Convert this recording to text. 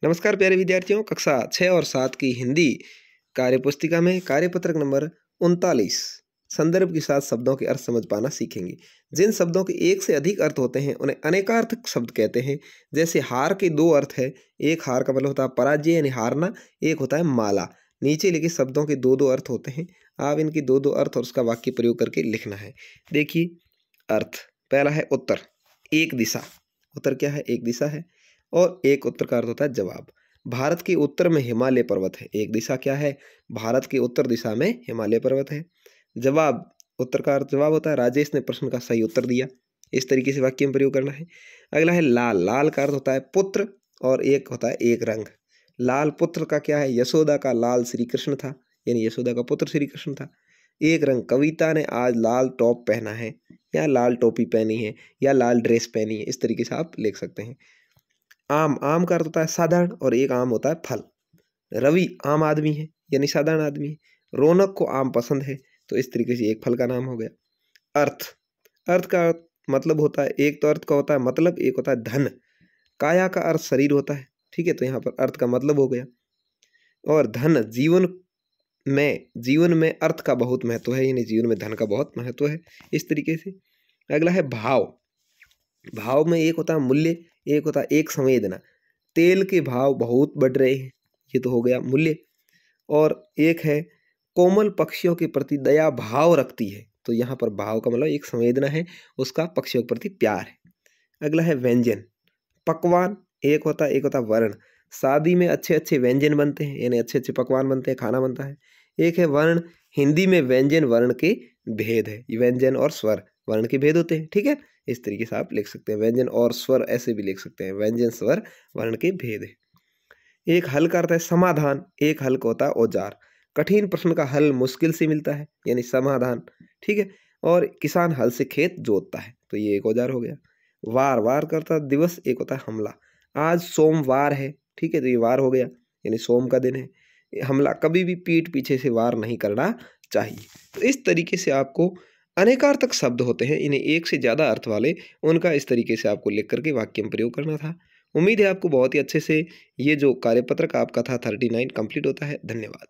नमस्कार प्यारे विद्यार्थियों, कक्षा 6 और 7 की हिंदी कार्यपुस्तिका में कार्यपत्रक नंबर 39 संदर्भ के साथ शब्दों के अर्थ समझ पाना सीखेंगे। जिन शब्दों के एक से अधिक अर्थ होते हैं उन्हें अनेकार्थक शब्द कहते हैं। जैसे हार के दो अर्थ है, एक हार का मतलब होता है पराजय यानी हारना, एक होता है माला। नीचे लिखे शब्दों के दो दो अर्थ होते हैं, आप इनके दो दो अर्थ और उसका वाक्य प्रयोग करके लिखना है। देखिए अर्थ, पहला है उत्तर, एक दिशा। उत्तर क्या है? एक दिशा है। और एक उत्तर का अर्थ होता है जवाब। भारत के उत्तर में हिमालय पर्वत है। एक दिशा क्या है? भारत के उत्तर दिशा में हिमालय पर्वत है। जवाब, उत्तर का अर्थ जवाब होता है। राजेश ने प्रश्न का सही उत्तर दिया। इस तरीके से वाक्य में प्रयोग करना है। अगला है लाल। लाल का अर्थ होता है पुत्र और एक होता है एक रंग। लाल पुत्र का क्या है? यशोदा का लाल श्री कृष्ण था, यानी यशोदा का पुत्र श्री कृष्ण था। एक रंग, कविता ने आज लाल टॉप पहना है या लाल टोपी पहनी है या लाल ड्रेस पहनी है। इस तरीके से आप लिख सकते हैं। आम, आम का अर्थ होता है साधारण और एक आम होता है फल। रवि आम आदमी है यानी साधारण आदमी है। रौनक को आम पसंद है, तो इस तरीके से एक फल का नाम हो गया। अर्थ, अर्थ का मतलब होता है, एक तो अर्थ का होता है मतलब, एक होता है धन। काया का अर्थ शरीर होता है, ठीक है, तो यहाँ पर अर्थ का मतलब हो गया। और धन, जीवन में अर्थ का बहुत महत्व है, यानी जीवन में धन का बहुत महत्व है। इस तरीके से अगला है भाव। भाव में एक होता है मूल्य, एक होता है एक संवेदना। तेल के भाव बहुत बढ़ रहे हैं, ये तो हो गया मूल्य। और एक है कोमल पक्षियों के प्रति दया भाव रखती है, तो यहाँ पर भाव का मतलब एक संवेदना है, उसका पक्षियों के प्रति प्यार है। अगला है व्यंजन। पकवान एक होता है, एक होता है वर्ण। शादी में अच्छे अच्छे व्यंजन बनते हैं, यानी अच्छे अच्छे पकवान बनते हैं, खाना बनता है। एक है वर्ण। हिंदी में व्यंजन वर्ण के भेद है, व्यंजन और स्वर वर्ण के भेद होते हैं, ठीक है। इस तरीके से आप लिख सकते हैं, व्यंजन और स्वर ऐसे भी लिख सकते हैं, व्यंजन स्वर वर्ण के भेद है। एक हल का अर्थ है समाधान, एक हल का होता है औजार। कठिन प्रश्न का हल मुश्किल से मिलता है, यानी समाधान, ठीक है। और किसान हल से खेत जोतता है, तो ये एक औजार हो गया। वार, वार करता दिवस, एक होता है हमला। आज सोमवार है, ठीक है, तो ये वार हो गया, यानी सोम का दिन है। हमला, कभी भी पीठ पीछे से वार नहीं करना चाहिए। तो इस तरीके से आपको अनेकार्थक शब्द होते हैं, इन्हें एक से ज़्यादा अर्थ वाले, उनका इस तरीके से आपको लिख करके वाक्य में प्रयोग करना था। उम्मीद है आपको बहुत ही अच्छे से ये जो कार्यपत्रक आपका था 39 कंप्लीट होता है। धन्यवाद।